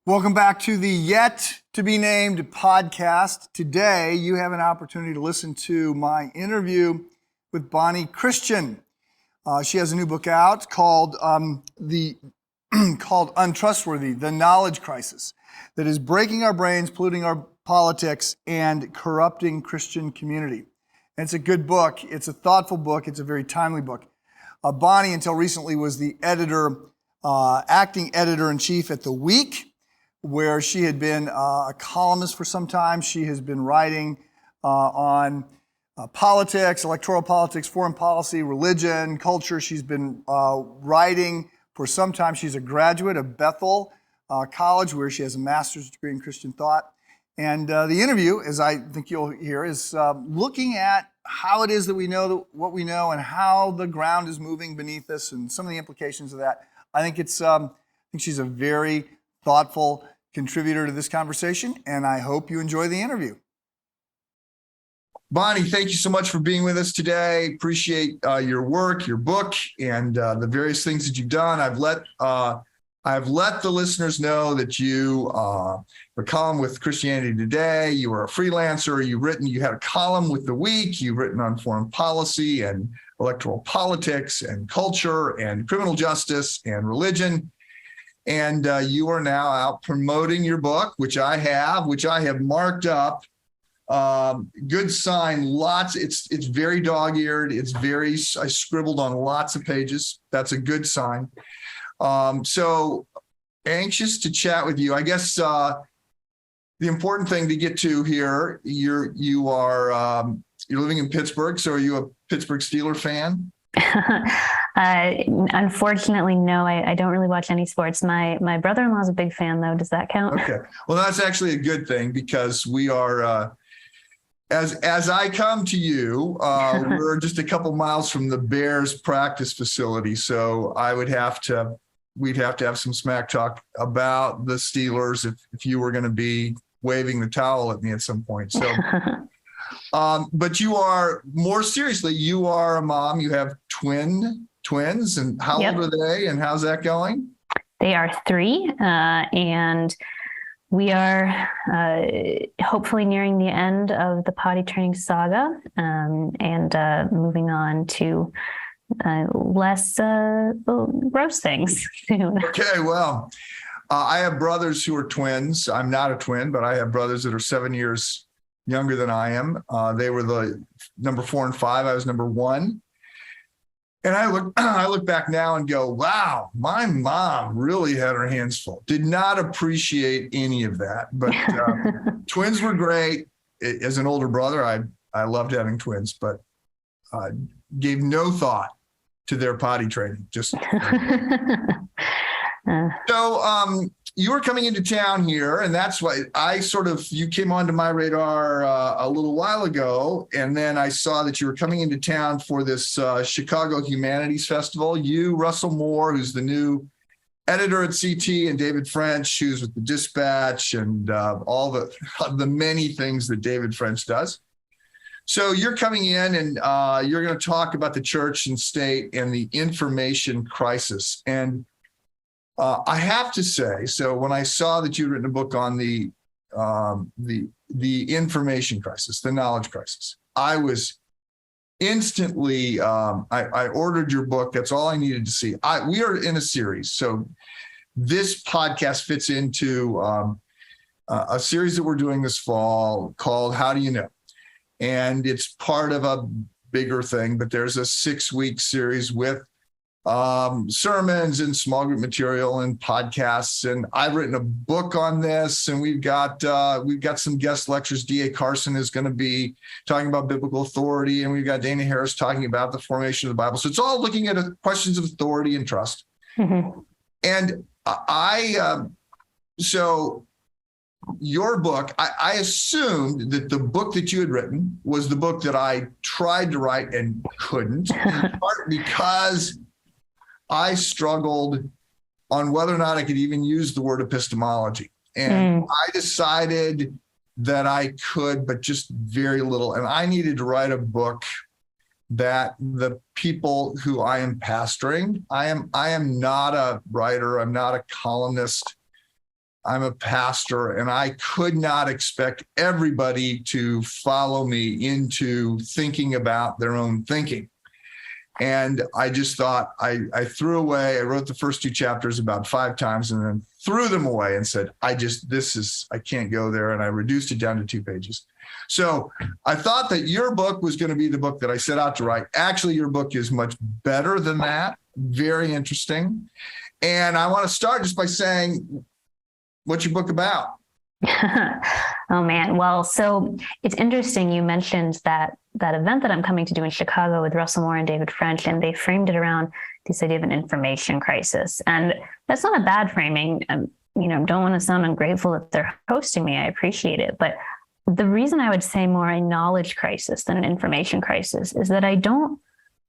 Welcome back to the Yet to Be Named podcast. Today, you have an opportunity to listen to my interview with Bonnie Kristian. She has a new book out called called Untrustworthy, The Knowledge Crisis, that is breaking our brains, polluting our politics, and corrupting Christian community. And it's a good book. It's a thoughtful book. It's a very timely book. Bonnie, until recently, was the acting editor-in-chief at The Week, where she had been a columnist for some time. She has been writing on politics, electoral politics, foreign policy, religion, culture. She's been writing for some time. She's a graduate of Bethel College, where she has a master's degree in Christian thought. And the interview, as I think you'll hear, is looking at how it is that we know what we know and how the ground is moving beneath us and some of the implications of that. I think she's a very thoughtful contributor to this conversation, and I hope you enjoy the interview. Bonnie, thank you so much for being with us today. Appreciate your work, your book, and the various things that you've done. I've let the listeners know that you a column with Christianity Today. You were a freelancer. You had a column with The Week. You've written on foreign policy and electoral politics and culture and criminal justice and religion. And you are now out promoting your book, which I have marked up. Good sign. It's very dog-eared. I scribbled on lots of pages. That's a good sign. So anxious to chat with you. I guess the important thing to get to here, you're living in Pittsburgh. So are you a Pittsburgh Steelers fan? Unfortunately, no, I don't really watch any sports. My brother-in-law is a big fan, though. Does that count? Okay. Well, that's actually a good thing, because we are, as I come to you, we're just a couple miles from the Bears practice facility. So we'd have to have some smack talk about the Steelers if you were going to be waving the towel at me at some point. So, but you are, more seriously, you are a mom. You have twins, and how old are they, and how's that going? They are 3, and we are hopefully nearing the end of the potty training saga, and moving on to less gross things soon. Okay, well, I have brothers who are twins. I'm not a twin, but I have brothers that are 7 years younger than I am. They were the number 4 and 5. I was number 1. And I look back now and go, wow, my mom really had her hands full. Did not appreciate any of that. But twins were great. As an older brother, I loved having twins, but gave no thought to their potty training. Just so you were coming into town here, and that's why you came onto my radar a little while ago, and then I saw that you were coming into town for this Chicago Humanities Festival. You, Russell Moore, who's the new editor at CT, and David French, who's with the Dispatch, and all the many things that David French does. So you're coming in, and you're going to talk about the church and state and the information crisis. And I have to say, so when I saw that you'd written a book on the information crisis, the knowledge crisis, I was instantly, I ordered your book. That's all I needed to see. We are in a series. So this podcast fits into a series that we're doing this fall called How Do You Know? And it's part of a bigger thing, but there's a 6-week series with sermons and small group material and podcasts. And I've written a book on this, and we've got some guest lectures. D.A. Carson is going to be talking about biblical authority, and we've got Dana Harris talking about the formation of the Bible. So it's all looking at questions of authority and trust. Mm-hmm. And so your book, I assumed that the book that you had written was the book that I tried to write and couldn't, in part because I struggled on whether or not I could even use the word epistemology. And I decided that I could, but just very little. And I needed to write a book that the people who I am pastoring, I am not a writer, I'm not a columnist. I'm a pastor, and I could not expect everybody to follow me into thinking about their own thinking. And I just thought I I wrote the first 2 chapters about 5 times and then threw them away and said, I can't go there. And I reduced it down to 2 pages. So I thought that your book was going to be the book that I set out to write. Actually, your book is much better than that. Very interesting. And I want to start just by saying, what's your book about? Oh man. Well, so it's interesting. You mentioned that event that I'm coming to do in Chicago with Russell Moore and David French, and they framed it around this idea of an information crisis. And that's not a bad framing. Don't want to sound ungrateful that they're hosting me. I appreciate it. But the reason I would say more a knowledge crisis than an information crisis is that I don't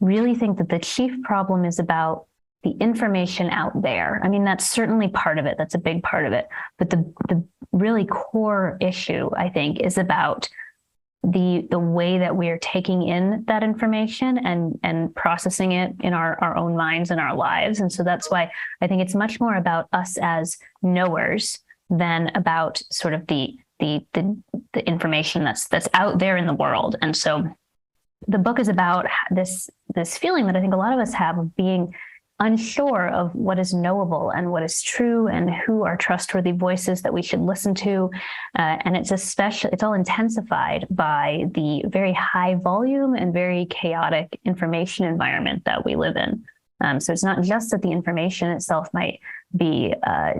really think that the chief problem is about the information out there. I mean, that's certainly part of it. That's a big part of it. But the really core issue, I think, is about the way that we are taking in that information and processing it in our own minds and our lives. And so that's why I think it's much more about us as knowers than about sort of the information that's out there in the world. And so the book is about this feeling that I think a lot of us have of being unsure of what is knowable and what is true and who are trustworthy voices that we should listen to. And it's all intensified by the very high volume and very chaotic information environment that we live in. So it's not just that the information itself might be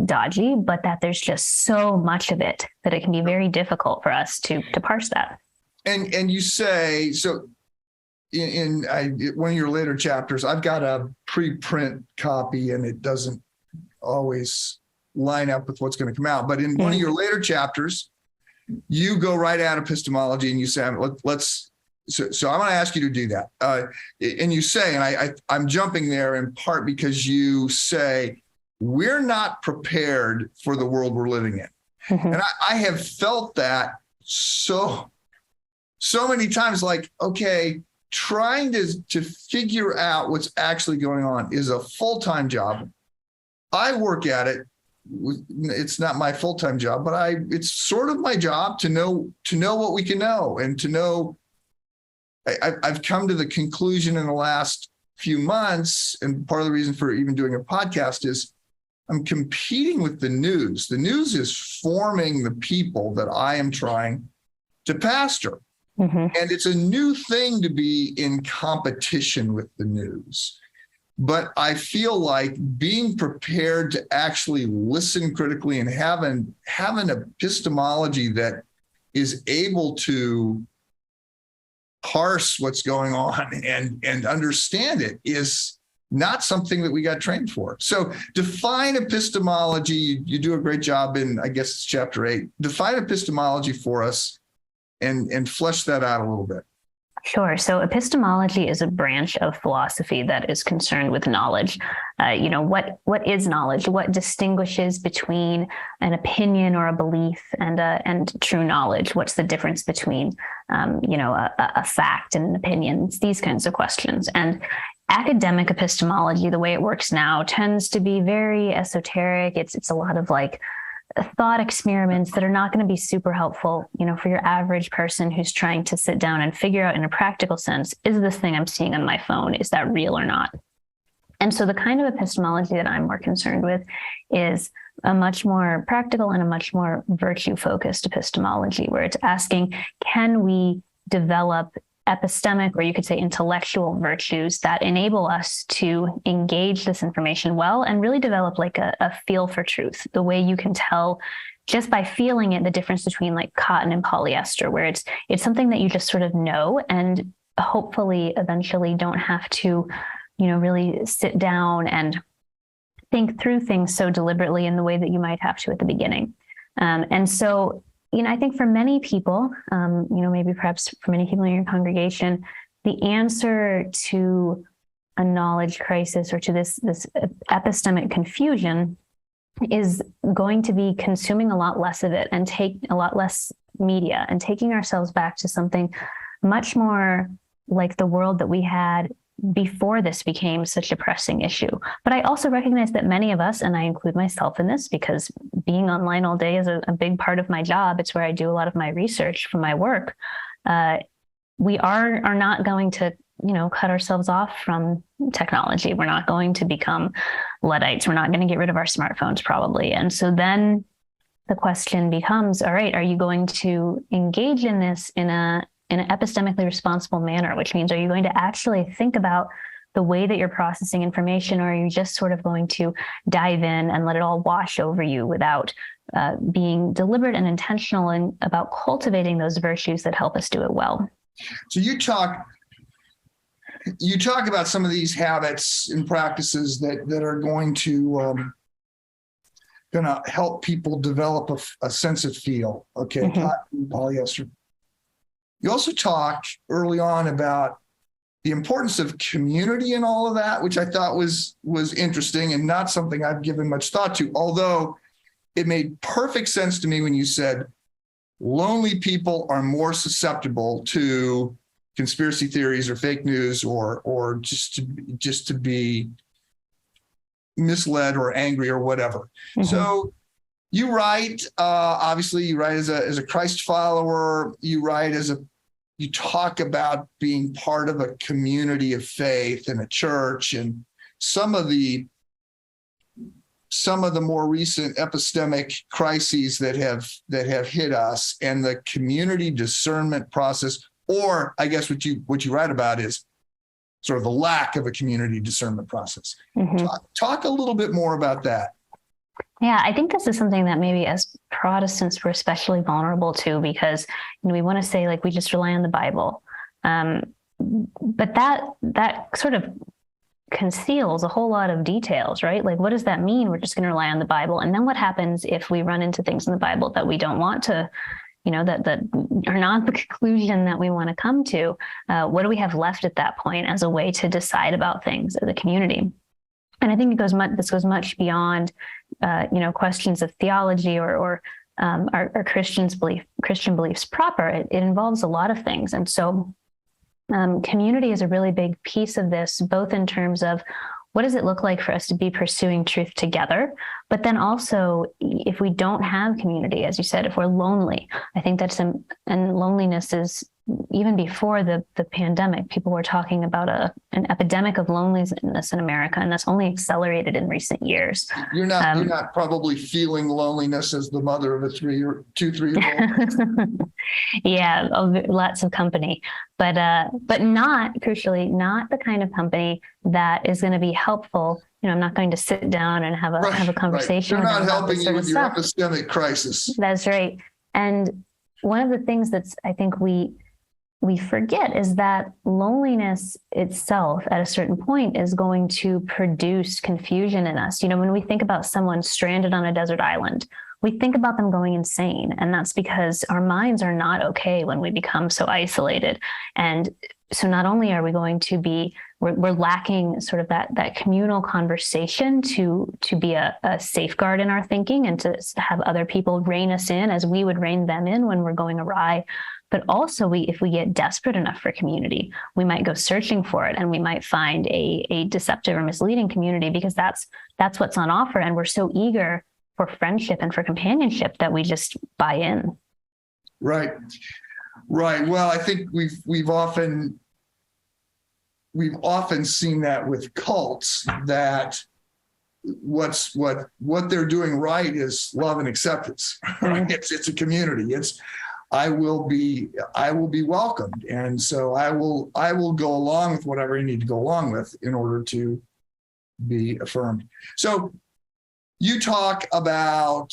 dodgy, but that there's just so much of it that it can be very difficult for us to parse that. And you say, so in one of your later chapters, I've got a preprint copy and it doesn't always line up with what's going to come out. But in one of your later chapters, you go right at epistemology and you say, so I'm going to ask you to do that. And you say, and I'm jumping there in part because you say, we're not prepared for the world we're living in. Mm-hmm. And I have felt that so many times, like, okay, trying to figure out what's actually going on is a full-time job. I work at it. It's not my full-time job, but it's sort of my job to know what we can know and to know. I've come to the conclusion in the last few months, and part of the reason for even doing a podcast is I'm competing with the news. The news is forming the people that I am trying to pastor. Mm-hmm. And it's a new thing to be in competition with the news. But I feel like being prepared to actually listen critically and have an epistemology that is able to parse what's going on and understand it is not something that we got trained for. So define epistemology. You do a great job in, I guess it's chapter 8. Define epistemology for us and flesh that out a little bit. Sure. So epistemology is a branch of philosophy that is concerned with knowledge. What is knowledge? What distinguishes between an opinion or a belief and true knowledge? What's the difference between, a fact and an opinion? It's these kinds of questions. And academic epistemology, the way it works now, tends to be very esoteric. It's a lot of like thought experiments that are not going to be super helpful, for your average person who's trying to sit down and figure out in a practical sense, is this thing I'm seeing on my phone, is that real or not? And so the kind of epistemology that I'm more concerned with is a much more practical and a much more virtue-focused epistemology, where it's asking, can we develop epistemic, or you could say intellectual virtues that enable us to engage this information well and really develop like a feel for truth, the way you can tell just by feeling it, the difference between like cotton and polyester, where it's something that you just sort of know and hopefully eventually don't have to, really sit down and think through things so deliberately in the way that you might have to at the beginning. And so I think for many people, maybe perhaps for many people in your congregation, the answer to a knowledge crisis or to this epistemic confusion is going to be consuming a lot less of it and take a lot less media and taking ourselves back to something much more like the world that we had before this became such a pressing issue. But I also recognize that many of us, and I include myself in this because being online all day is a big part of my job. It's where I do a lot of my research for my work. We are not going to, cut ourselves off from technology. We're not going to become Luddites. We're not going to get rid of our smartphones probably. And so then the question becomes, all right, are you going to engage in this in an epistemically responsible manner, which means, are you going to actually think about the way that you're processing information, or are you just sort of going to dive in and let it all wash over you without being deliberate and intentional and about cultivating those virtues that help us do it well? So you talk about some of these habits and practices that are going to help people develop a sense of feel. Okay, Mm-hmm. Cotton, polyester. You also talk early on about the importance of community and all of that, which I thought was interesting and not something I've given much thought to, although it made perfect sense to me when you said lonely people are more susceptible to conspiracy theories or fake news or just to be misled or angry or whatever. Mm-hmm. So you write, obviously you write as a Christ follower, you talk about being part of a community of faith and a church, and some of the more recent epistemic crises that have hit us, and the community discernment process, or I guess what you write about is sort of the lack of a community discernment process. Mm-hmm. Talk a little bit more about that. Yeah, I think this is something that maybe as Protestants we're especially vulnerable to, because we want to say, like, we just rely on the Bible, but that sort of conceals a whole lot of details, right? Like, what does that mean? We're just going to rely on the Bible, and then what happens if we run into things in the Bible that we don't want to, that are not the conclusion that we want to come to? What do we have left at that point as a way to decide about things as a community? And I think this goes much beyond, questions of theology or our Christian beliefs proper. It involves a lot of things. And so community is a really big piece of this, both in terms of what does it look like for us to be pursuing truth together, but then also if we don't have community, as you said, if we're lonely, I think and loneliness is, even before the pandemic, people were talking about an epidemic of loneliness in America, and that's only accelerated in recent years. You're not probably feeling loneliness as the mother of a 3-year-old. Yeah, lots of company, but not, crucially, not the kind of company that is going to be helpful. I'm not going to sit down and have a conversation. Right. They're not about helping you with your epistemic crisis. That's right. And one of the things that's, I think we forget is that loneliness itself at a certain point is going to produce confusion in us. When we think about someone stranded on a desert island, we think about them going insane. And that's because our minds are not okay when we become so isolated. And so not only are we going to be, we're lacking sort of that communal conversation to be a safeguard in our thinking and to have other people rein us in as we would rein them in when we're going awry. But also if we get desperate enough for community, we might go searching for it, and we might find a deceptive or misleading community because that's what's on offer. And we're so eager for friendship and for companionship that we just buy in. Right. Well, I think we've often seen that with cults, that what they're doing right is love and acceptance. Right? It's a community. I will be welcomed, and so I will go along with whatever you need to go along with in order to be affirmed. So you talk about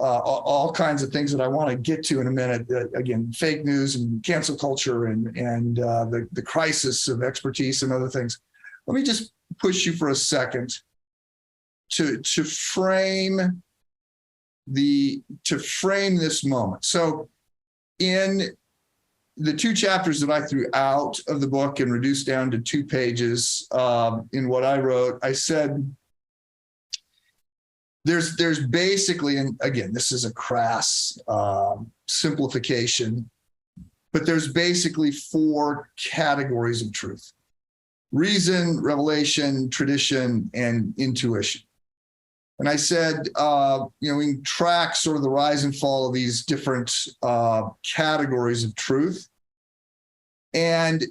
all kinds of things that I want to get to in a minute. Again, fake news and cancel culture and the crisis of expertise and other things. Let me just push you for a second to frame this moment. So in the 2 chapters that I threw out of the book and reduced down to 2 pages in what I wrote, I said, there's basically, and again, this is a crass simplification, but there's basically 4 categories of truth. reason, revelation, tradition, and intuition. And I said, we can track sort of the rise and fall of these different categories of truth. And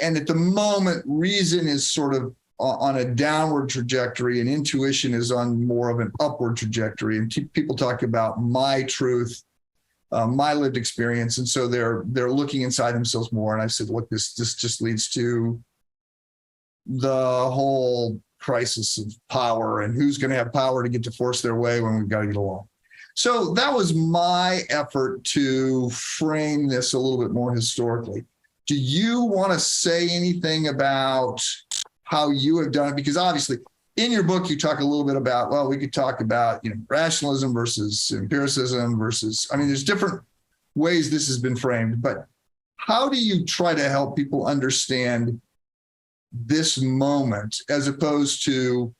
at the moment, reason is sort of on a downward trajectory, and intuition is on more of an upward trajectory. And people talk about my truth, my lived experience, and so they're looking inside themselves more. And I said, look, this just leads to the whole crisis of power and who's going to have power to get to force their way when we've got to get along. So that was my effort to frame this a little bit more historically. Do you want to say anything about how you have done it? Because obviously in your book, you talk a little bit about, well, we could talk about, rationalism versus empiricism versus, there's different ways this has been framed, but how do you try to help people understand this moment as opposed to,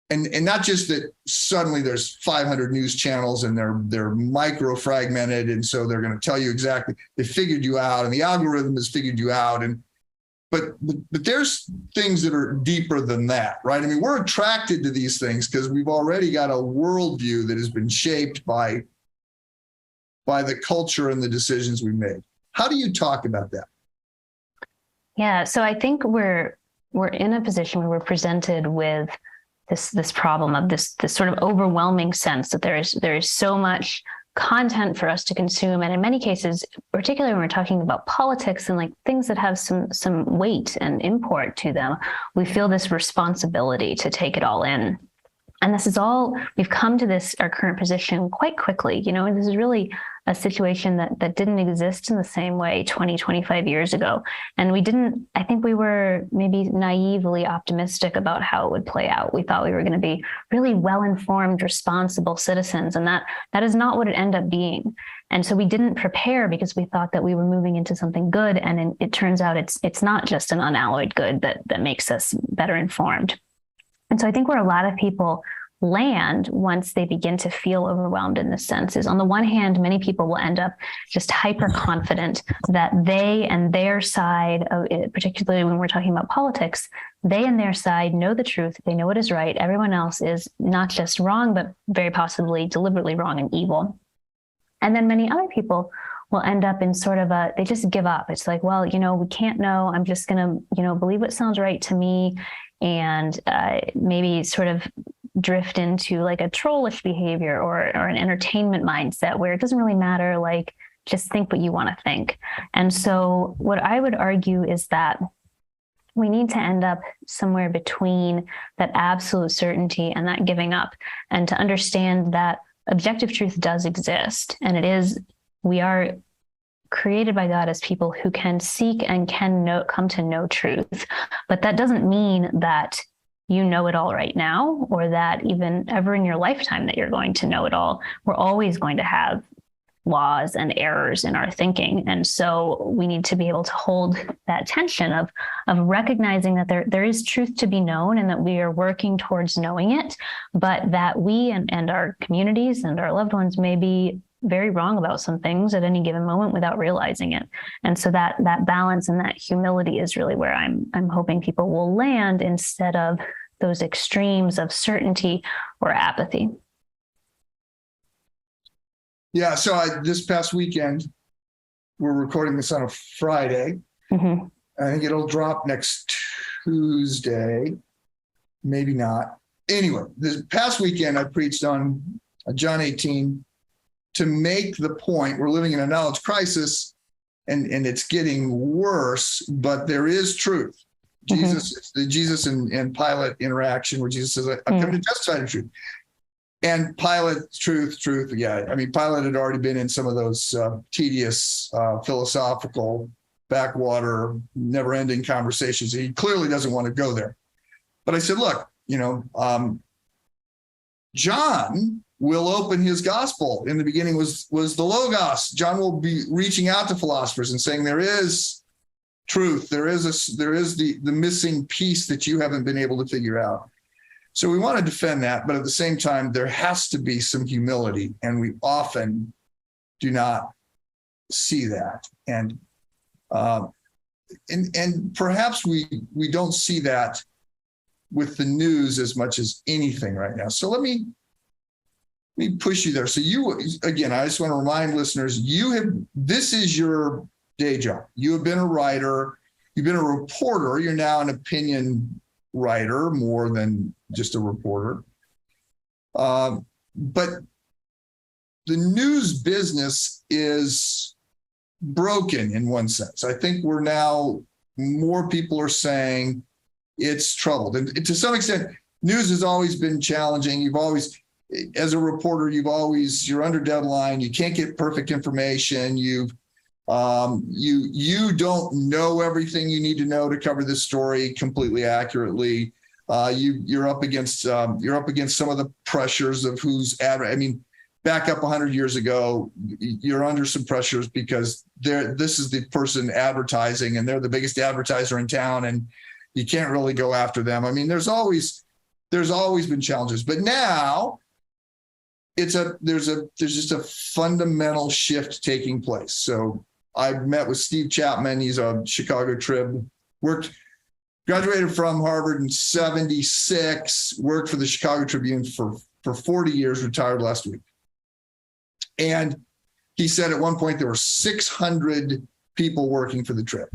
and not just that suddenly there's 500 news channels and they're micro fragmented. And so they're going to tell you exactly, they figured you out and the algorithm has figured you out. But there's things that are deeper than that, right? We're attracted to these things because we've already got a worldview that has been shaped by the culture and the decisions we made. How do you talk about that? Yeah, so I think we're in a position where we're presented with this problem of this sort of overwhelming sense that there is so much content for us to consume, and in many cases, particularly when we're talking about politics and like things that have some weight and import to them, we feel this responsibility to take it all in. And this is all, we've come to our current position quite quickly. This is really a situation that didn't exist in the same way 20, 25 years ago. And I think we were maybe naively optimistic about how it would play out. We thought we were going to be really well-informed, responsible citizens. And that is not what it ended up being. And so we didn't prepare because we thought that we were moving into something good. And it turns out it's not just an unalloyed good that makes us better informed. And so I think where a lot of people land once they begin to feel overwhelmed in this sense is, on the one hand, many people will end up just hyper confident that they and their side of it, particularly when we're talking about politics, they and their side know the truth. They know what is right. Everyone else is not just wrong, but very possibly deliberately wrong and evil. And then many other people will end up in sort of they just give up. It's like, well, we can't know. I'm just going to, believe what sounds right to me. And maybe sort of drift into like a trollish behavior or an entertainment mindset where it doesn't really matter, like just think what you want to think. And so what I would argue is that we need to end up somewhere between that absolute certainty and that giving up, and to understand that objective truth does exist. And we are created by God as people who can seek and come to know truth. But that doesn't mean that you know it all right now, or that even ever in your lifetime that you're going to know it all. We're always going to have flaws and errors in our thinking. And so we need to be able to hold that tension of recognizing that there is truth to be known and that we are working towards knowing it, but that we and our communities and our loved ones may be very wrong about some things at any given moment without realizing it. And so that balance and that humility is really where I'm hoping people will land, instead of those extremes of certainty or apathy. Yeah. So this past weekend, we're recording this on a Friday. Mm-hmm. I think it'll drop next Tuesday. Maybe not. Anyway, this past weekend, I preached on John 18 to make the point we're living in a knowledge crisis, and it's getting worse, but there is truth. Jesus, the Jesus and Pilate interaction where Jesus says, I've come to justify the truth. And Pilate, truth. Yeah. Pilate had already been in some of those tedious, philosophical, backwater, never ending conversations. He clearly doesn't want to go there. But I said, look, John will open his gospel. In the beginning was the Logos. John will be reaching out to philosophers and saying, there is truth. There is the missing piece that you haven't been able to figure out. So we want to defend that, but at the same time, there has to be some humility, and we often do not see that. And and perhaps we don't see that with the news as much as anything right now. So let me push you there. So again, I just want to remind listeners, this is your day job. You have been a writer, you've been a reporter, you're now an opinion writer more than just a reporter. But the news business is broken in one sense. I think more people are saying it's troubled. And to some extent, news has always been challenging. As a reporter, you're under deadline. You can't get perfect information. You don't know everything you need to know to cover this story completely accurately. You're up against some of the pressures of back up 100 years ago, you're under some pressures because this is the person advertising and they're the biggest advertiser in town, and you can't really go after them. I mean, there's always been challenges, but now there's just a fundamental shift taking place. So I met with Steve Chapman. He's a Chicago Trib, graduated from Harvard in 1976, worked for the Chicago Tribune for 40 years, retired last week. And he said at one point there were 600 people working for the Trib,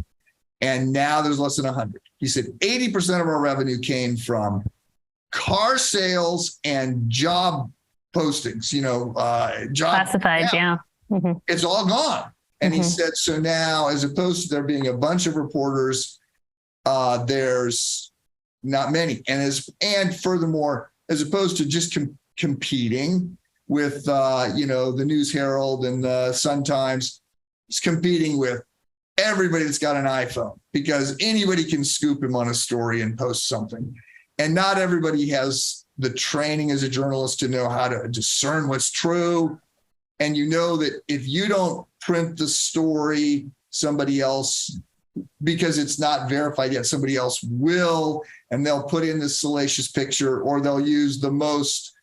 and now there's less than 100. He said 80% of our revenue came from car sales and job postings, job Classified, yeah. Mm-hmm. It's all gone. And he said, so now, as opposed to there being a bunch of reporters, there's not many. And furthermore, as opposed to just competing with, the News Herald and the Sun-Times, it's competing with everybody that's got an iPhone, because anybody can scoop him on a story and post something. And not everybody has the training as a journalist to know how to discern what's true. And you know that if you don't print the story, somebody else, because it's not verified yet, somebody else will, and they'll put in this salacious picture, or they'll use the most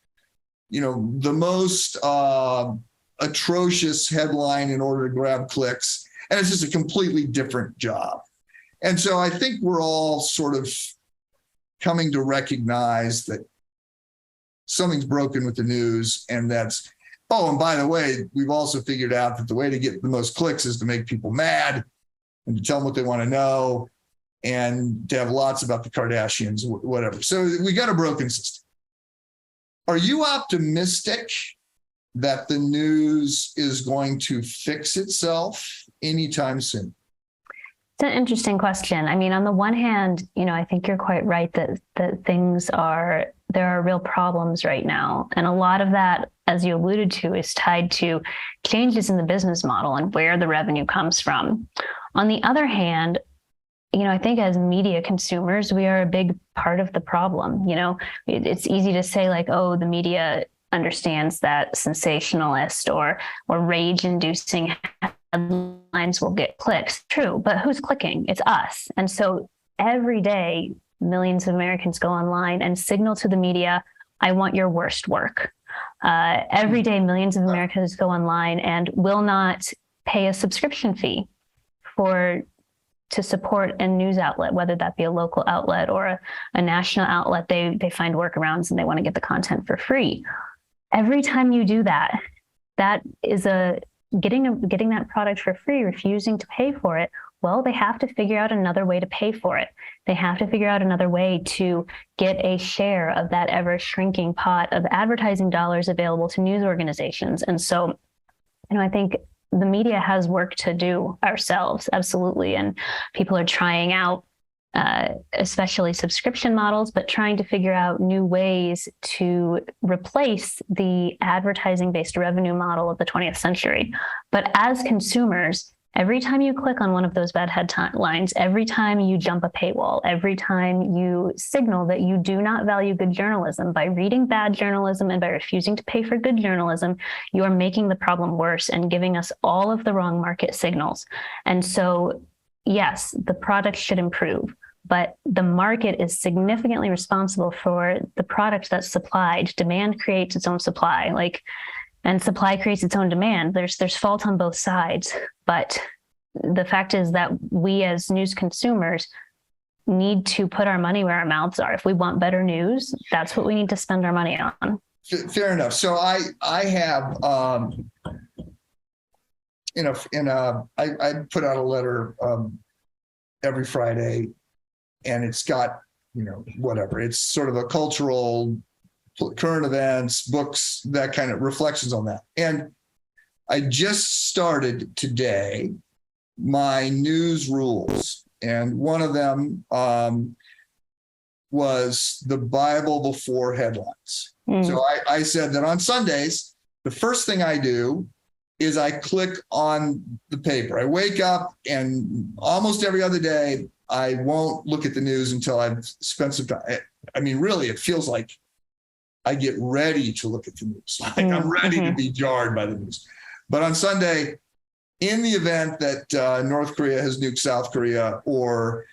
atrocious headline in order to grab clicks. And it's just a completely different job. And so I think we're all sort of coming to recognize that something's broken with the news, and and by the way, we've also figured out that the way to get the most clicks is to make people mad and to tell them what they want to know and to have lots about the Kardashians, whatever. So we got a broken system. Are you optimistic that the news is going to fix itself anytime soon? It's an interesting question. I mean, on the one hand, I think you're quite right that there are real problems right now. And a lot of that, as you alluded to, is tied to changes in the business model and where the revenue comes from. On the other hand, I think as media consumers, we are a big part of the problem. It's easy to say like, oh, the media understands that sensationalist or rage-inducing headlines will get clicks. True, but who's clicking? It's us. And so every day, millions of Americans go online and signal to the media, I want your worst work. Every day, millions of Americans go online and will not pay a subscription fee to support a news outlet, whether that be a local outlet or a national outlet. They find workarounds and they want to get the content for free. Every time you do that, that is getting that product for free, refusing to pay for it. Well, they have to figure out another way to pay for it. They have to figure out another way to get a share of that ever shrinking pot of advertising dollars available to news organizations. And so, I think the media has work to do ourselves, absolutely. And people are trying out, especially subscription models, but trying to figure out new ways to replace the advertising-based revenue model of the 20th century. But as consumers, every time you click on one of those bad headlines, every time you jump a paywall, every time you signal that you do not value good journalism by reading bad journalism and by refusing to pay for good journalism, you are making the problem worse and giving us all of the wrong market signals. And so, yes, the product should improve, but the market is significantly responsible for the product that's supplied. Demand creates its own supply, and supply creates its own demand. There's fault on both sides, but the fact is that we as news consumers need to put our money where our mouths are. If we want better news, that's what we need to spend our money on. Fair enough. So I have I put out a letter every Friday, and it's got, whatever. It's sort of a cultural, current events, books, that kind of reflections on that. And I just started today my news rules, and one of them was the Bible before headlines. So I said that on Sundays, the first thing I do is I click on the paper. I wake up, and almost every other day, I won't look at the news until I've spent some time. I mean, really, it feels like I get ready to look at the news. Like I'm ready to be jarred by the news. But on Sunday, in the event that North Korea has nuked South Korea, or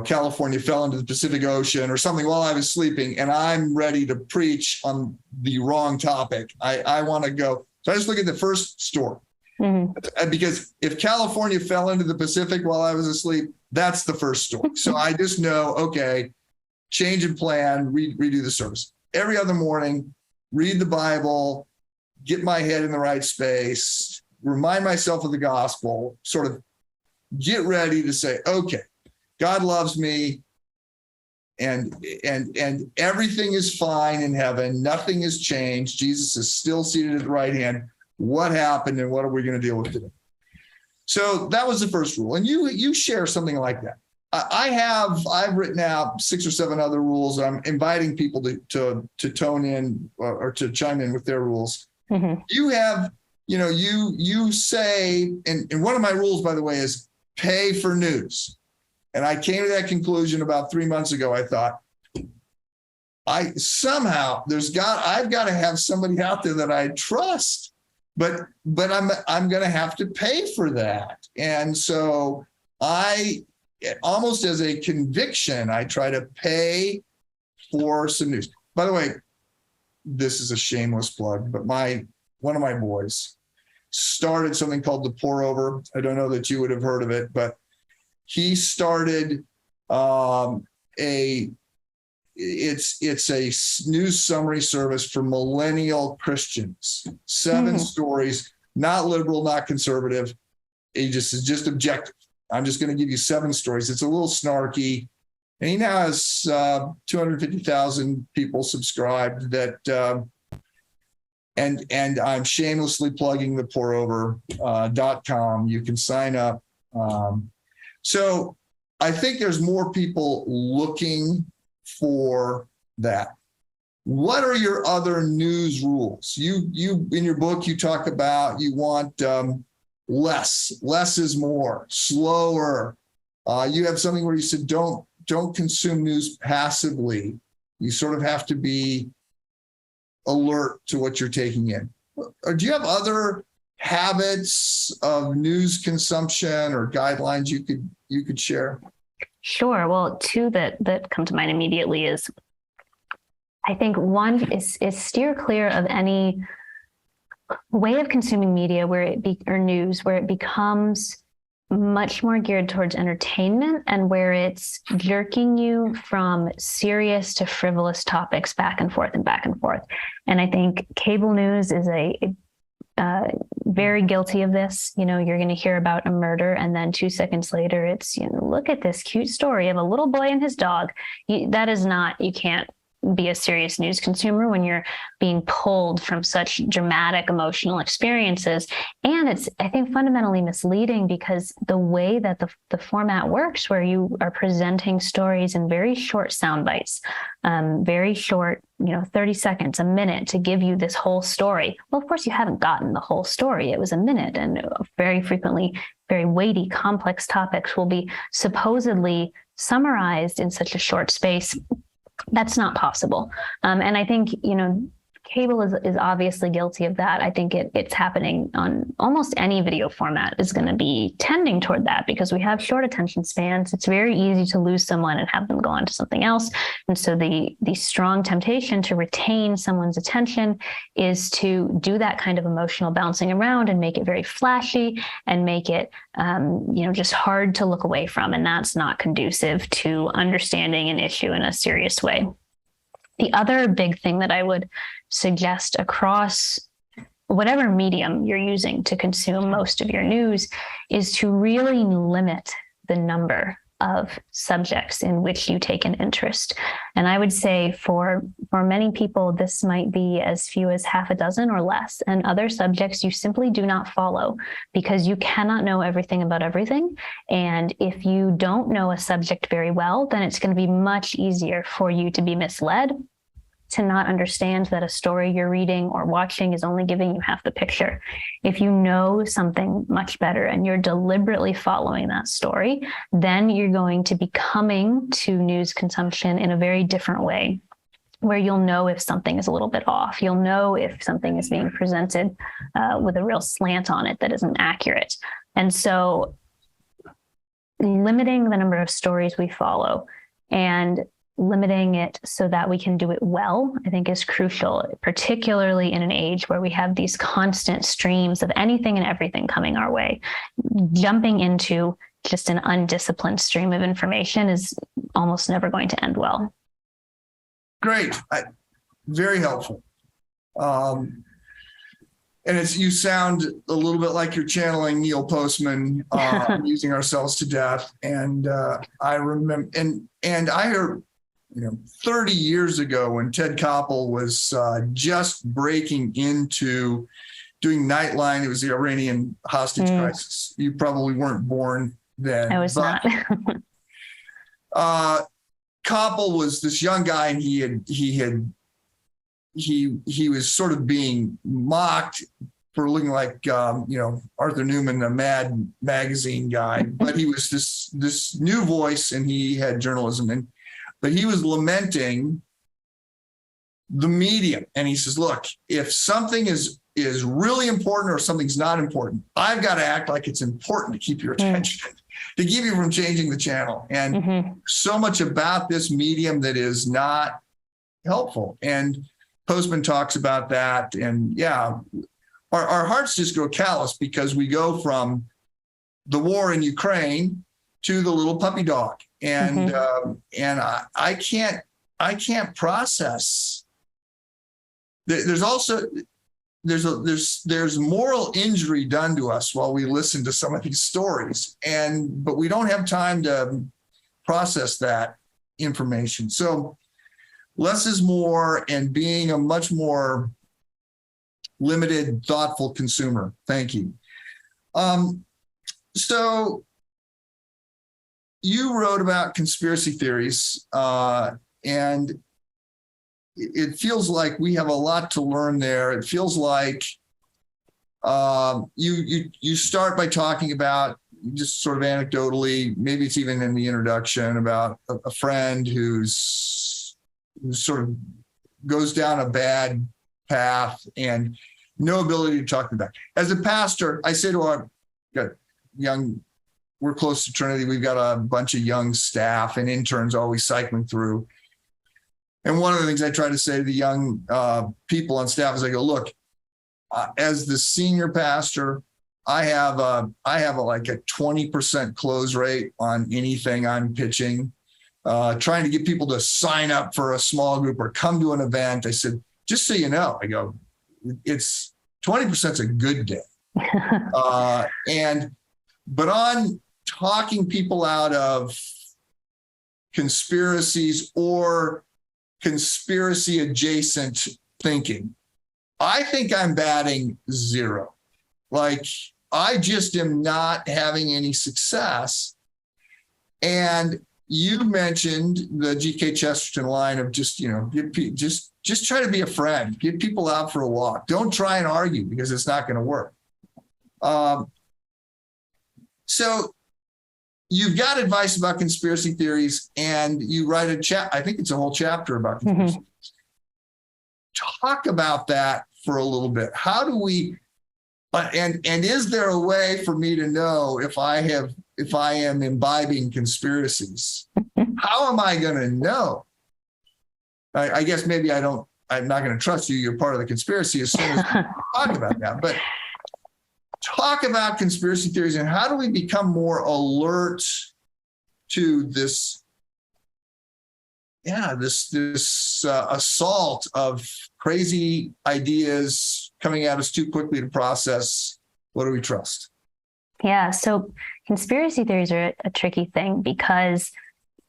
California fell into the Pacific Ocean or something while I was sleeping, and I'm ready to preach on the wrong topic, I want to go. So I just look at the first story. Because if California fell into the Pacific while I was asleep, that's the first story. So I just know, okay, change in plan, redo the service. Every other morning, read the Bible, get my head in the right space, remind myself of the gospel, sort of get ready to say, okay, God loves me, and everything is fine in heaven. Nothing has changed. Jesus is still seated at the right hand. What happened, and what are we going to deal with today? So that was the first rule. And you share something like that. I've written out 6 or 7 other rules. I'm inviting people to tone in or to chime in with their rules. You have, you say, and one of my rules, by the way, is pay for news. And I came to that conclusion about 3 months ago. I thought, I've got to have somebody out there that I trust, but I'm going to have to pay for that. And so I, almost as a conviction, I try to pay for some news. By the way, this is a shameless plug, but one of my boys started something called The Pour Over. I don't know that you would have heard of it, but he started it's a news summary service for millennial Christians. 7 stories, not liberal, not conservative. It is just objective. I'm just going to give you 7 stories. It's a little snarky. And he now has 250,000 people subscribed and I'm shamelessly plugging the pourover.com. You can sign up. So I think there's more people looking for that. What are your other news rules? You in your book, you talk about you want less is more, slower. You have something where you said don't consume news passively. You sort of have to be alert to what you're taking in. Or do you have other habits of news consumption or guidelines you could share? Sure. Well, 2 that come to mind immediately is, I think one is steer clear of any way of consuming media or news where it becomes much more geared towards entertainment and where it's jerking you from serious to frivolous topics back and forth and back and forth. And I think cable news is very guilty of this. You're going to hear about a murder, and then 2 seconds later, it's, look at this cute story of a little boy and his dog. You can't be a serious news consumer when you're being pulled from such dramatic emotional experiences. And it's, I think, fundamentally misleading because the way that the format works, where you are presenting stories in very short sound bites, very short, 30 seconds, a minute to give you this whole story. Well, of course, you haven't gotten the whole story. It was a minute, and very frequently, very weighty, complex topics will be supposedly summarized in such a short space. That's not possible. And I think, Cable is obviously guilty of that. I think it's happening on almost any video format is going to be tending toward that because we have short attention spans. It's very easy to lose someone and have them go on to something else. And so the strong temptation to retain someone's attention is to do that kind of emotional bouncing around and make it very flashy and make it, just hard to look away from. And that's not conducive to understanding an issue in a serious way. The other big thing that I would suggest across whatever medium you're using to consume most of your news is to really limit the number of subjects in which you take an interest. And I would say for many people, this might be as few as half a dozen or less. And other subjects you simply do not follow because you cannot know everything about everything. And if you don't know a subject very well, then it's going to be much easier for you to be misled, to not understand that a story you're reading or watching is only giving you half the picture. If you know something much better and you're deliberately following that story, then you're going to be coming to news consumption in a very different way, where you'll know if something is a little bit off. You'll know if something is being presented with a real slant on it that isn't accurate. And so limiting the number of stories we follow and limiting it so that we can do it well, I think is crucial, particularly in an age where we have these constant streams of anything and everything coming our way. Jumping into just an undisciplined stream of information is almost never going to end well. Great. Very helpful. And you sound a little bit like you're channeling Neil Postman, using ourselves to death. And I remember, and I heard, 30 years ago when Ted Koppel was just breaking into doing Nightline, it was the Iranian hostage crisis. You probably weren't born then. I was not. Koppel was this young guy, and he was sort of being mocked for looking like Arthur Newman, a Mad magazine guy, but he was this new voice, and he had journalism, but he was lamenting the medium, and he says, "Look, if something is really important or something's not important, I've got to act like it's important to keep your attention." To keep you from changing the channel. And so much about this medium that is not helpful. And Postman talks about that. And our hearts just go callous because we go from the war in Ukraine to the little puppy dog. And I can't process. There's also there's moral injury done to us while we listen to some of these stories, but we don't have time to process that information. So less is more, and being a much more limited, thoughtful consumer. Thank you. So you wrote about conspiracy theories, and it feels like we have a lot to learn there. It feels like you start by talking about, just sort of anecdotally, maybe it's even in the introduction, about a friend who sort of goes down a bad path and no ability to talk them back. As a pastor, I say to we're close to Trinity. We've got a bunch of young staff and interns always cycling through. And one of the things I try to say to the young people on staff is I go, look, as the senior pastor, I have like a 20% close rate on anything I'm pitching, trying to get people to sign up for a small group or come to an event. I said, just so you know, I go, it's 20% is a good day. But on talking people out of conspiracies or conspiracy adjacent thinking, I think I'm batting 0. Like, I just am not having any success. And you mentioned the G.K. Chesterton line of just try to be a friend, get people out for a walk. Don't try and argue because it's not going to work. So you've got advice about conspiracy theories, and you write I think it's a whole chapter about conspiracy theories. talk about that for a little bit. How do we, and is there a way for me to know if I am imbibing conspiracies? How am I going to know? I guess maybe I'm not going to trust you. You're part of the conspiracy as soon as we talk about that. But talk about conspiracy theories and how do we become more alert to this assault of crazy ideas coming at us too quickly to process. What do we trust? Yeah, so conspiracy theories are a tricky thing because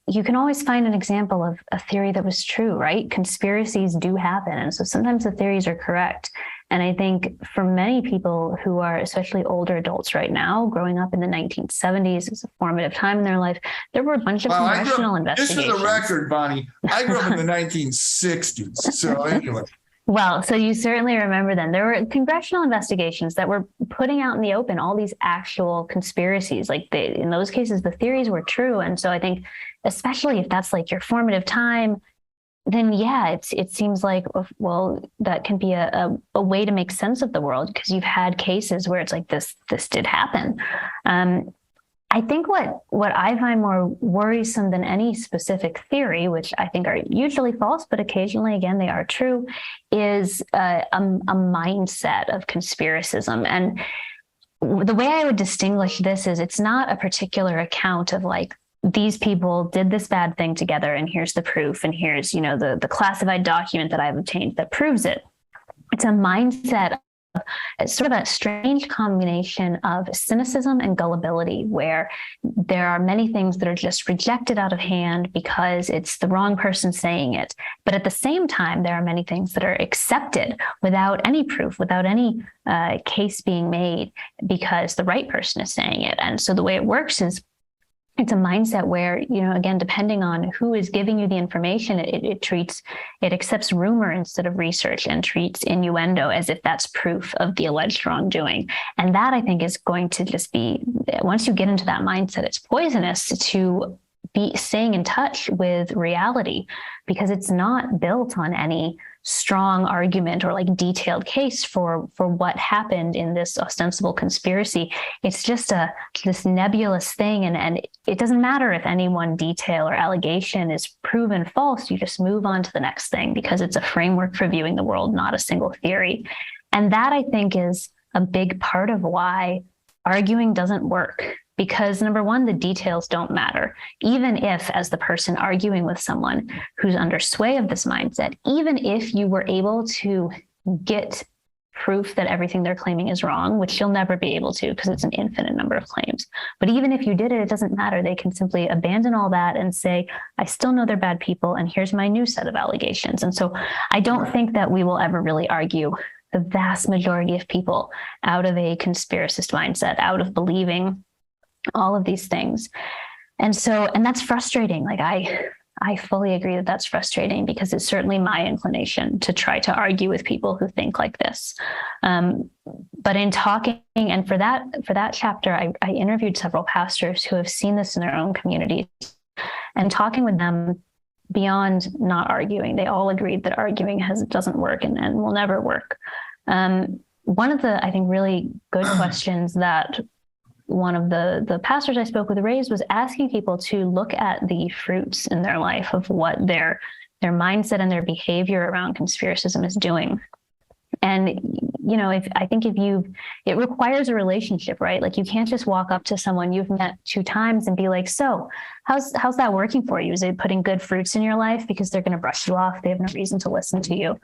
you can always find an example of a theory that was true, right? Conspiracies do happen. And so sometimes the theories are correct. And I think for many people who are especially older adults right now, growing up in the 1970s is a formative time in their life, there were a bunch of congressional investigations. This is a record, Bonnie. I grew up in the 1960s. So anyway. Well, so you certainly remember then. There were congressional investigations that were putting out in the open all these actual conspiracies. Like in those cases, the theories were true. And so I think, especially if that's like your formative time, then yeah, it seems like, well, that can be a way to make sense of the world because you've had cases where it's like this did happen. I think what I find more worrisome than any specific theory, which I think are usually false, but occasionally, again, they are true, is a mindset of conspiracism. And the way I would distinguish this is it's not a particular account of like, these people did this bad thing together and here's the proof and here's, the classified document that I've obtained that proves it. It's a mindset. It's sort of a strange combination of cynicism and gullibility, where there are many things that are just rejected out of hand because it's the wrong person saying it. But at the same time, there are many things that are accepted without any proof, without any case being made because the right person is saying it. And so the way it works is it's a mindset where, again, depending on who is giving you the information, it accepts rumor instead of research and treats innuendo as if that's proof of the alleged wrongdoing. And that, I think, is going to just be, once you get into that mindset, it's poisonous to be staying in touch with reality because it's not built on any strong argument or like detailed case for what happened in this ostensible conspiracy. It's just this nebulous thing. And it doesn't matter if any one detail or allegation is proven false. You just move on to the next thing because it's a framework for viewing the world, not a single theory. And that, I think, is a big part of why arguing doesn't work. Because number one, the details don't matter. Even if, as the person arguing with someone who's under sway of this mindset, even if you were able to get proof that everything they're claiming is wrong, which you'll never be able to because it's an infinite number of claims. But even if you did it, it doesn't matter. They can simply abandon all that and say, I still know they're bad people, and here's my new set of allegations. And so I don't think that we will ever really argue the vast majority of people out of a conspiracist mindset, out of believing all of these things. And that's frustrating. Like I fully agree that that's frustrating because it's certainly my inclination to try to argue with people who think like this. But in talking, and for that chapter, I interviewed several pastors who have seen this in their own communities, and talking with them beyond not arguing, they all agreed that arguing doesn't work and will never work. One of the, I think, really good questions that one of the pastors I spoke with raised was asking people to look at the fruits in their life of what their mindset and their behavior around conspiracism is doing. And, it requires a relationship, right? Like you can't just walk up to someone you've met 2 times and be like, so how's that working for you? Is it putting good fruits in your life? Because they're going to brush you off. They have no reason to listen to you.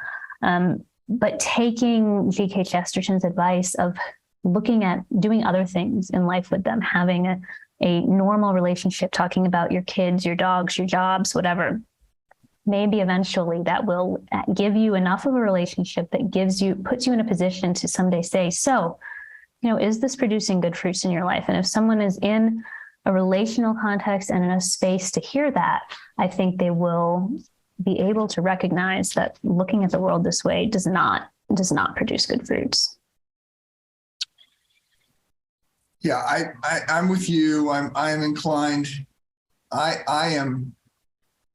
But taking G.K. Chesterton's advice of looking at doing other things in life with them, having a normal relationship, talking about your kids, your dogs, your jobs, whatever, maybe eventually that will give you enough of a relationship that puts you in a position to someday say, so, is this producing good fruits in your life? And if someone is in a relational context and in a space to hear that, I think they will be able to recognize that looking at the world this way does not produce good fruits. Yeah, I'm with you. I'm inclined. I am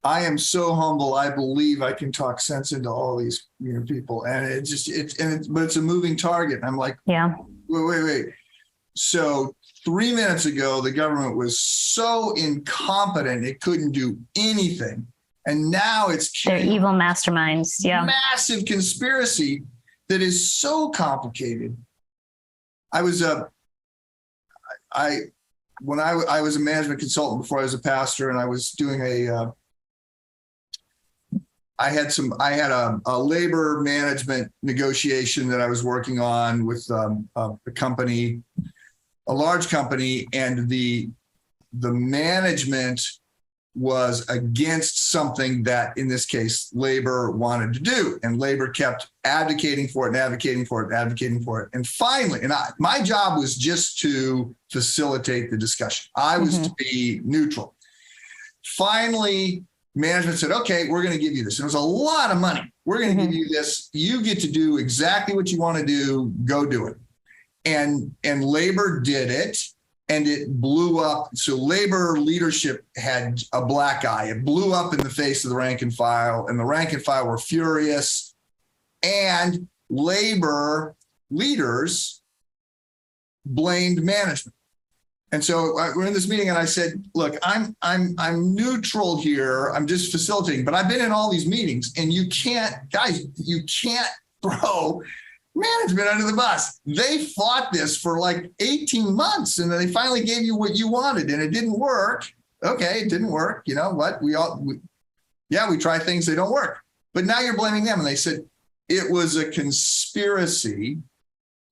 I am so humble. I believe I can talk sense into all these people, and but it's a moving target. I'm like, Yeah. wait. So 3 minutes ago, the government was so incompetent it couldn't do anything, and now They're evil masterminds. Yeah. Massive conspiracy that is so complicated. I was when I was a management consultant before I was a pastor, and I was doing I had a labor management negotiation that I was working on with a company, a large company, and the management was against something that, in this case, labor wanted to do, and labor kept advocating for it and advocating for it and advocating for it. And finally, my job was just to facilitate the discussion. I was to be neutral. Finally, management said, okay, we're going to give you this. And it was a lot of money. We're going to give you this. You get to do exactly what you want to do. Go do it. And labor did it, and it blew up. So labor leadership had a black eye. It blew up in the face of the rank and file, and the rank and file were furious. And labor leaders blamed management. And so we're in this meeting, and I said, look, I'm neutral here. I'm just facilitating, but I've been in all these meetings, and you can't throw management under the bus. They fought this for like 18 months, and then they finally gave you what you wanted, and it didn't work. Okay, it didn't work. You know what? We try things, they don't work. But now you're blaming them. And they said it was a conspiracy.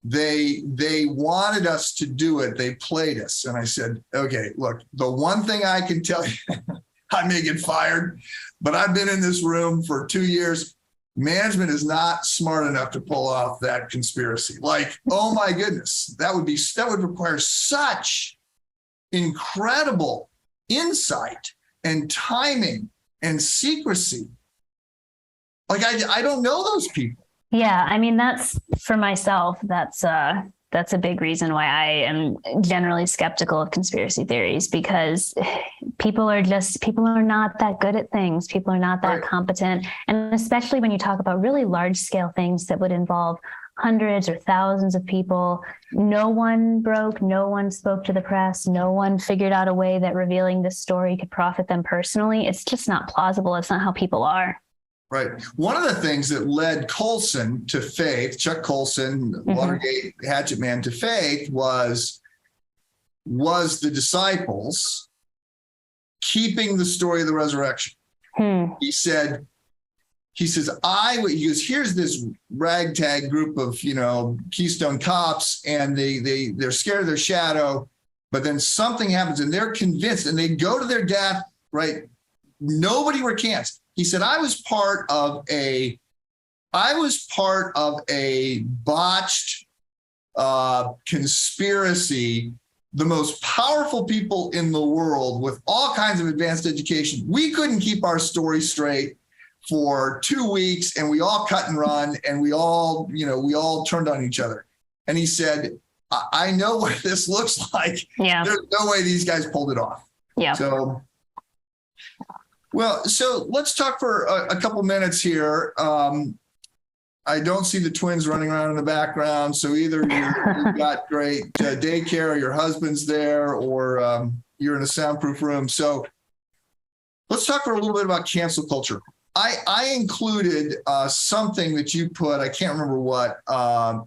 They wanted us to do it. They played us. And I said, okay, look, the one thing I can tell you, I may get fired, but I've been in this room for 2 years. Management is not smart enough to pull off that conspiracy. Like, oh my goodness, that would require such incredible insight and timing and secrecy. Like, I don't know those people. Yeah, I mean, that's for myself. That's a big reason why I am generally skeptical of conspiracy theories, because people are not that good at things. People are not that competent. And especially when you talk about really large scale things that would involve hundreds or thousands of people, no one broke, no one spoke to the press, no one figured out a way that revealing this story could profit them personally. It's just not plausible. It's not how people are. Right. One of the things that led Colson to faith, Chuck Colson, Watergate hatchet man, to faith was the disciples keeping the story of the resurrection. He says, here's this ragtag group of, Keystone cops, and they're scared of their shadow, but then something happens and they're convinced, and they go to their death, right? Nobody recants. He said, I was part of a botched conspiracy. The most powerful people in the world with all kinds of advanced education, we couldn't keep our story straight for 2 weeks, and we all cut and run, and we all turned on each other. And he said, I know what this looks like. Yeah. There's no way these guys pulled it off. Yeah. So let's talk for a couple minutes here. I don't see the twins running around in the background. So either you've got great daycare, or your husband's there, or you're in a soundproof room. So let's talk for a little bit about cancel culture. I included something that you put, I can't remember what, a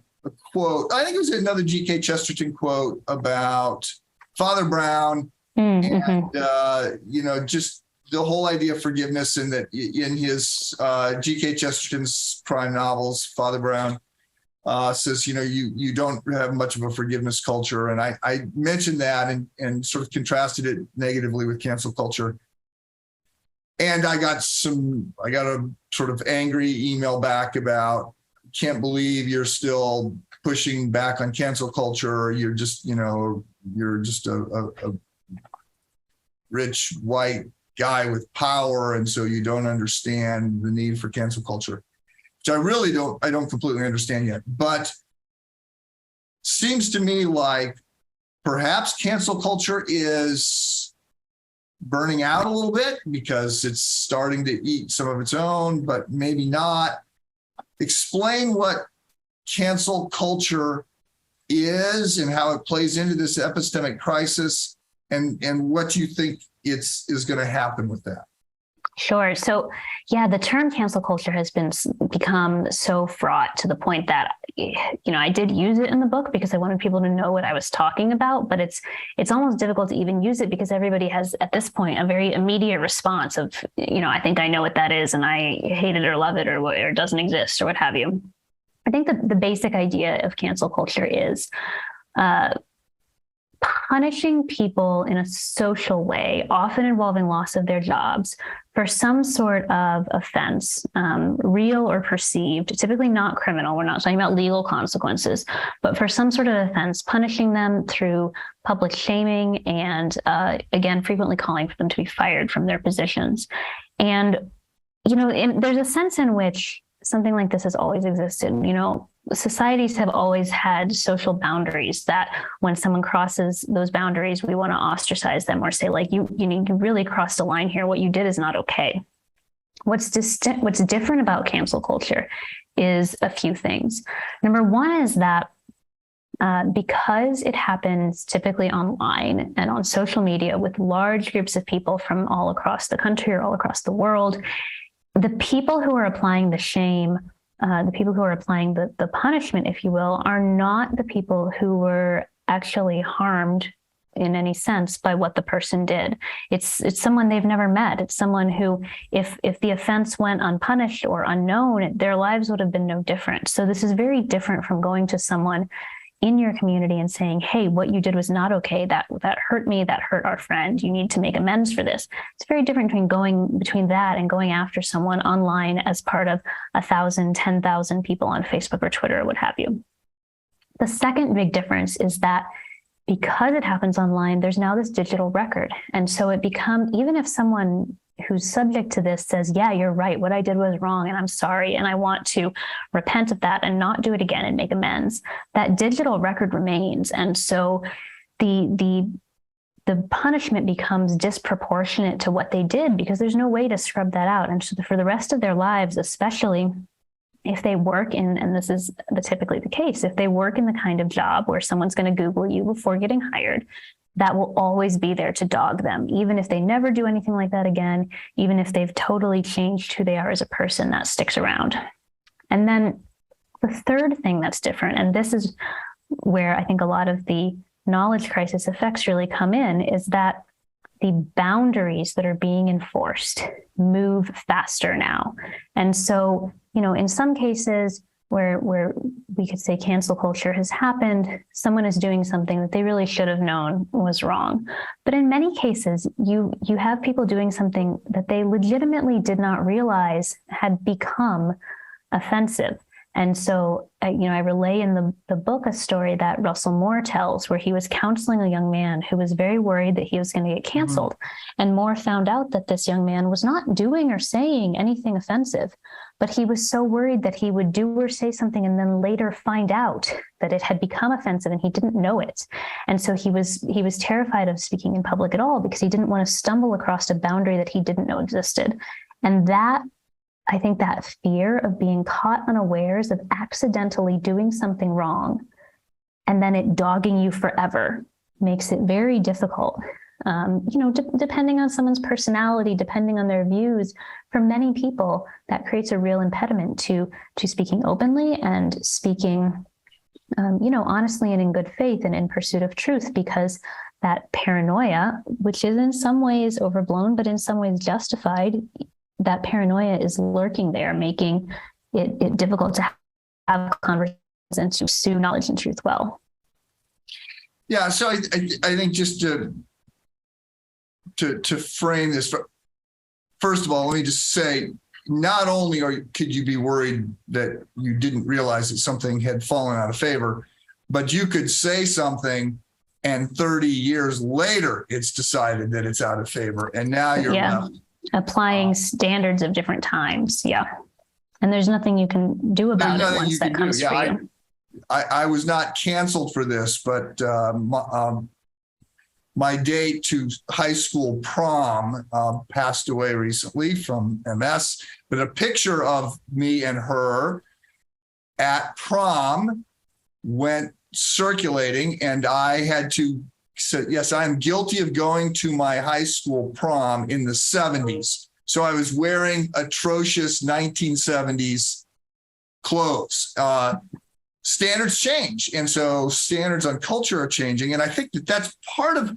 quote. I think it was another G.K. Chesterton quote about Father Brown and, just the whole idea of forgiveness, and that in his G.K. Chesterton's prime novels, Father Brown says, you don't have much of a forgiveness culture. And I mentioned that and sort of contrasted it negatively with cancel culture. And I got a sort of angry email back about, can't believe you're still pushing back on cancel culture. You're just, you're just a rich white guy with power, and so you don't understand the need for cancel culture, which I don't completely understand yet. But seems to me like perhaps cancel culture is burning out a little bit because it's starting to eat some of its own, but maybe not. Explain what cancel culture is and how it plays into this epistemic crisis, and what you think is going to happen with that. Sure. So, yeah, the term cancel culture has become so fraught to the point that, I did use it in the book because I wanted people to know what I was talking about, but it's almost difficult to even use it because everybody has, at this point, a very immediate response of, I think I know what that is and I hate it or love it or it doesn't exist or what have you. I think that the basic idea of cancel culture is punishing people in a social way, often involving loss of their jobs, for some sort of offense, real or perceived, typically not criminal. We're not talking about legal consequences, but for some sort of offense, punishing them through public shaming and, again, frequently calling for them to be fired from their positions. And, there's a sense in which something like this has always existed. Societies have always had social boundaries that when someone crosses those boundaries, we want to ostracize them or say, like, you really crossed a line here. What you did is not okay. What's different about cancel culture is a few things. Number one is that because it happens typically online and on social media with large groups of people from all across the country or all across the world, the people who are applying the shame, the people who are applying the punishment, if you will, are not the people who were actually harmed in any sense by what the person did. It's someone they've never met. It's someone who, if the offense went unpunished or unknown, their lives would have been no different. So this is very different from going to someone in your community and saying, hey, what you did was not okay. That hurt me. That hurt our friend. You need to make amends for this. It's very different between that and going after someone online as part of 1,000, 10,000 people on Facebook or Twitter or what have you. The second big difference is that because it happens online, there's now this digital record. And so it becomes, even if someone who's subject to this says, yeah, you're right, what I did was wrong and I'm sorry and I want to repent of that and not do it again and make amends, that digital record remains. And so the punishment becomes disproportionate to what they did because there's no way to scrub that out. And so for the rest of their lives, especially if they work in, and this is typically the case, if they work in the kind of job where someone's going to Google you before getting hired, that will always be there to dog them. Even if they never do anything like that again, even if they've totally changed who they are as a person, that sticks around. And then the third thing that's different, and this is where I think a lot of the knowledge crisis effects really come in, is that the boundaries that are being enforced move faster now. And so, in some cases, where we could say cancel culture has happened, someone is doing something that they really should have known was wrong. But in many cases, you have people doing something that they legitimately did not realize had become offensive. And so, I relay in the book a story that Russell Moore tells where he was counseling a young man who was very worried that he was going to get canceled. Mm-hmm. And Moore found out that this young man was not doing or saying anything offensive, but he was so worried that he would do or say something and then later find out that it had become offensive and he didn't know it. And so he was terrified of speaking in public at all because he didn't want to stumble across a boundary that he didn't know existed. And I think that fear of being caught unawares of accidentally doing something wrong and then it dogging you forever makes it very difficult. Depending on someone's personality, depending on their views, for many people, that creates a real impediment to speaking openly and speaking, honestly and in good faith and in pursuit of truth, because that paranoia, which is in some ways overblown, but in some ways justified, that paranoia is lurking there, making it difficult to have conversations and to pursue knowledge and truth well. Yeah, so I think just to frame this, first of all, let me just say, not only could you be worried that you didn't realize that something had fallen out of favor, but you could say something and 30 years later it's decided that it's out of favor, and now you're left applying standards of different times. Yeah. And there's nothing you can do about it once that comes for you. I was not canceled for this, but my date to high school prom, passed away recently from MS, but a picture of me and her at prom went circulating, and I had to say, yes, I'm guilty of going to my high school prom in the 70s. So I was wearing atrocious 1970s clothes. Standards change. And so standards on culture are changing. And I think that that's part of,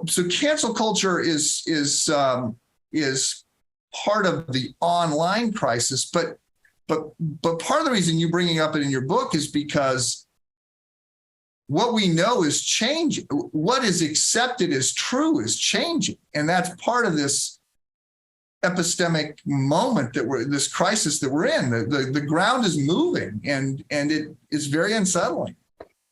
so cancel culture is part of the online crisis, but part of the reason you're bringing up it in your book is because what we know is changing. What is accepted as true is changing. And that's part of this epistemic moment this crisis that we're in. The ground is moving, and it is very unsettling.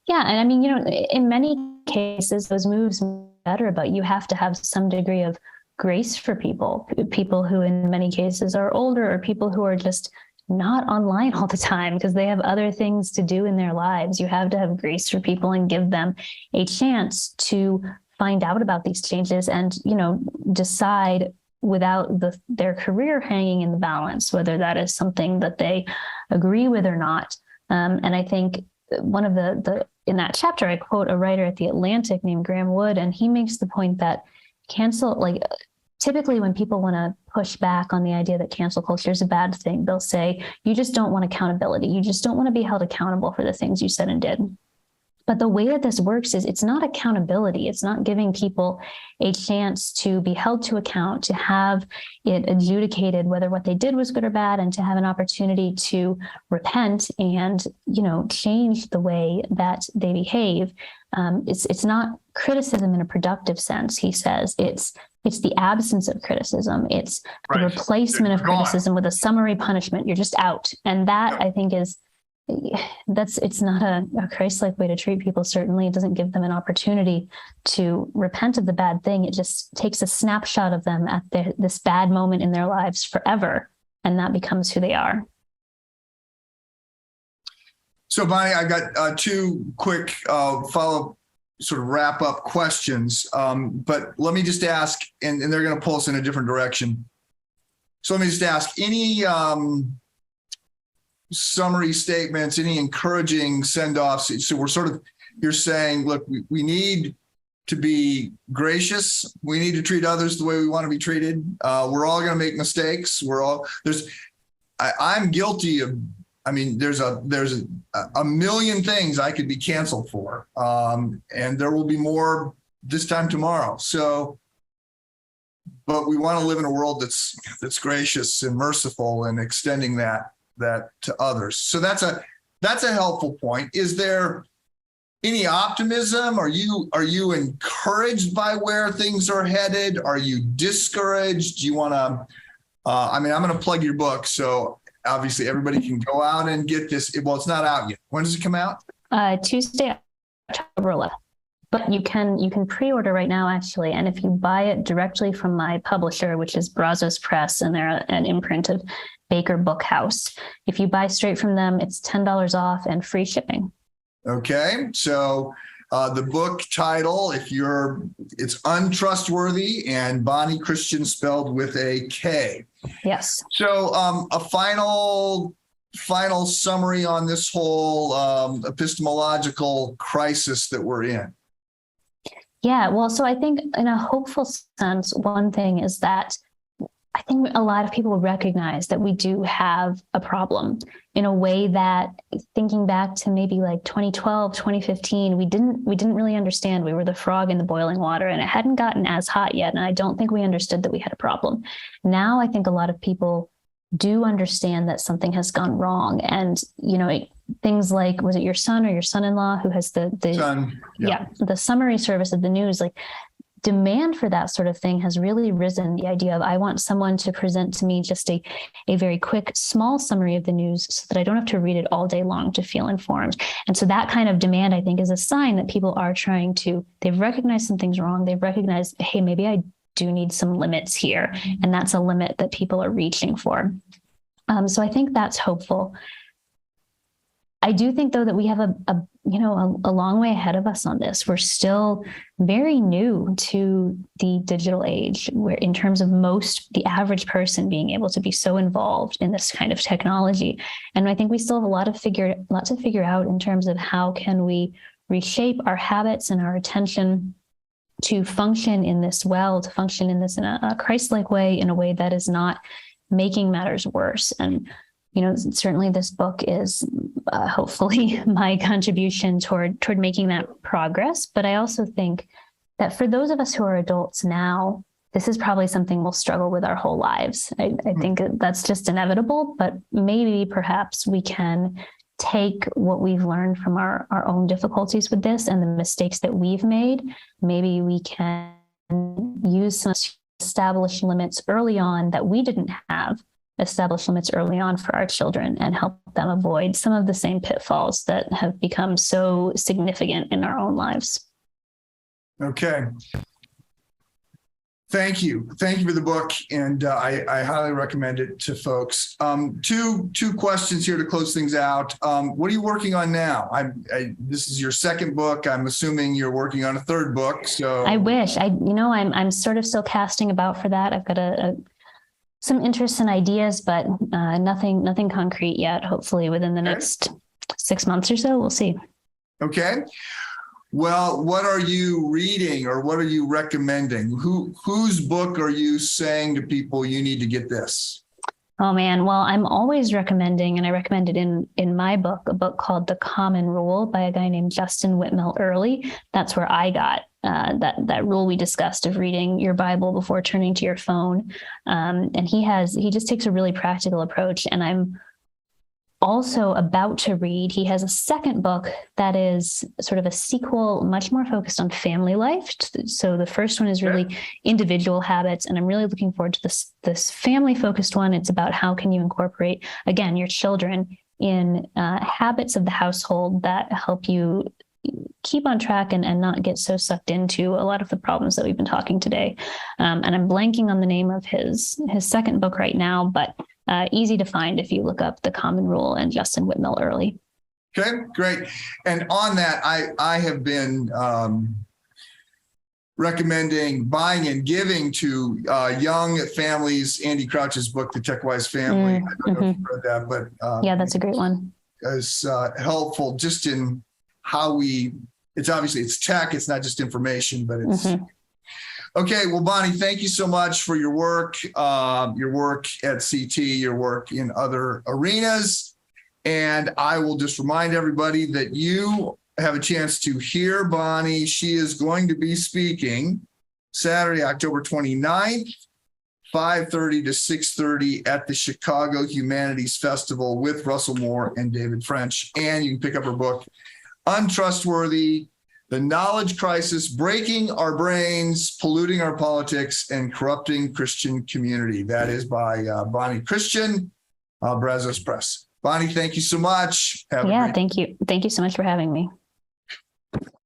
Yeah. And I mean, in many cases, those moves are better, but you have to have some degree of grace for people who in many cases are older, or people who are just not online all the time because they have other things to do in their lives. You have to have grace for people and give them a chance to find out about these changes and, decide without their career hanging in the balance, whether that is something that they agree with or not. And I think one of in that chapter, I quote a writer at The Atlantic named Graham Wood, and he makes the point that typically when people want to push back on the idea that cancel culture is a bad thing, they'll say, you just don't want accountability. You just don't want to be held accountable for the things you said and did. But the way that this works is it's not accountability. It's not giving people a chance to be held to account, to have it adjudicated whether what they did was good or bad, and to have an opportunity to repent and, change the way that they behave. It's not criticism in a productive sense, he says. It's the absence of criticism. It's the replacement of criticism with a summary punishment. You're just out. And that, I think, it's not a Christ-like way to treat people. Certainly, it doesn't give them an opportunity to repent of the bad thing. It just takes a snapshot of them at this bad moment in their lives forever, and that becomes who they are. So, Bonnie, I got two quick follow-up sort of wrap-up questions, but let me just ask, and they're going to pull us in a different direction. So let me just ask, any summary statements, any encouraging send-offs? So you're saying, look, we need to be gracious. We need to treat others the way we want to be treated. We're all going to make mistakes. I'm guilty of, there's a million things I could be canceled for. And there will be more this time tomorrow. So, but we want to live in a world that's gracious and merciful and extending that to others. So that's a helpful point. Is there any optimism? Are you encouraged by where things are headed? Are you discouraged? Do you want to, I'm going to plug your book. So obviously everybody can go out and get this. Well, it's not out yet. When does it come out? Tuesday, October 11th. But you can pre-order right now, actually. And if you buy it directly from my publisher, which is Brazos Press, and they're an imprint of Baker Bookhouse, if you buy straight from them, it's $10 off and free shipping. Okay. So the book title, it's Untrustworthy, and Bonnie Kristian spelled with a K. Yes. So a final summary on this whole epistemological crisis that we're in. Yeah, well, so I think in a hopeful sense, one thing is that I think a lot of people recognize that we do have a problem in a way that, thinking back to maybe like 2012, 2015, we didn't really understand. We were the frog in the boiling water, and it hadn't gotten as hot yet. And I don't think we understood that we had a problem. Now I think a lot of people do understand that something has gone wrong. And, things like, was it your son or your son-in-law who has the Son, yeah, the summary service of the news, like demand for that sort of thing has really risen. The idea of, I want someone to present to me just a very quick, small summary of the news so that I don't have to read it all day long to feel informed. And so that kind of demand, I think, is a sign that people are they've recognized something's wrong. They've recognized, hey, maybe I do need some limits here. And that's a limit that people are reaching for. So I think that's hopeful. I do think, though, that we have a a long way ahead of us on this. We're still very new to the digital age, where in terms of the average person being able to be so involved in this kind of technology. And I think we still have a lot to figure out in terms of how can we reshape our habits and our attention to function in this to function in this in a Christ-like way, in a way that is not making matters worse. And certainly this book is hopefully my contribution toward making that progress. But I also think that for those of us who are adults now, this is probably something we'll struggle with our whole lives. I think that's just inevitable, but maybe perhaps we can take what we've learned from our own difficulties with this and the mistakes that we've made. Maybe we can use some established limits early on that we didn't have, establish limits early on for our children, and help them avoid some of the same pitfalls that have become so significant in our own lives. Okay. Thank you. Thank you for the book. And I highly recommend it to folks. Two questions here to close things out. What are you working on now? This is your second book. I'm assuming you're working on a third book. So I wish I'm sort of still casting about for that. I've got some interests and ideas, but nothing concrete yet. Hopefully within the next 6 months or so, we'll see. Okay. Well, what are you reading or what are you recommending? Whose book are you saying to people you need to get this? Oh man, well, I'm always recommending, and I recommended in my book, a book called The Common Rule by a guy named Justin Whitmel Early. That's where I got that rule we discussed of reading your Bible before turning to your phone. And he just takes a really practical approach. And I'm also about to read, he has a second book that is sort of a sequel, much more focused on family life. So the first one is really individual habits, and I'm really looking forward to this family focused one. It's about how can you incorporate, again, your children in habits of the household that help you keep on track and not get so sucked into a lot of the problems that we've been talking today. And I'm blanking on the name of his second book right now, but easy to find if you look up The Common Rule and Justin Whitmel Early. Okay, great. And on that, I have been recommending buying and giving to young families Andy Crouch's book, The Tech-Wise Family. I don't know if you've read that, but yeah, that's a great one. Is helpful just in how it's tech, it's not just information, but it's Okay, well, Bonnie, thank you so much for your work at CT, your work in other arenas. And I will just remind everybody that you have a chance to hear Bonnie. She is going to be speaking Saturday, October 29th, 5:30 to 6:30 at the Chicago Humanities Festival with Russell Moore and David French. And you can pick up her book, Untrustworthy: The Knowledge Crisis, Breaking Our Brains, Polluting Our Politics, and Corrupting Christian Community. That is by Bonnie Kristian, Brazos Press. Bonnie, thank you so much. Thank you. Thank you so much for having me.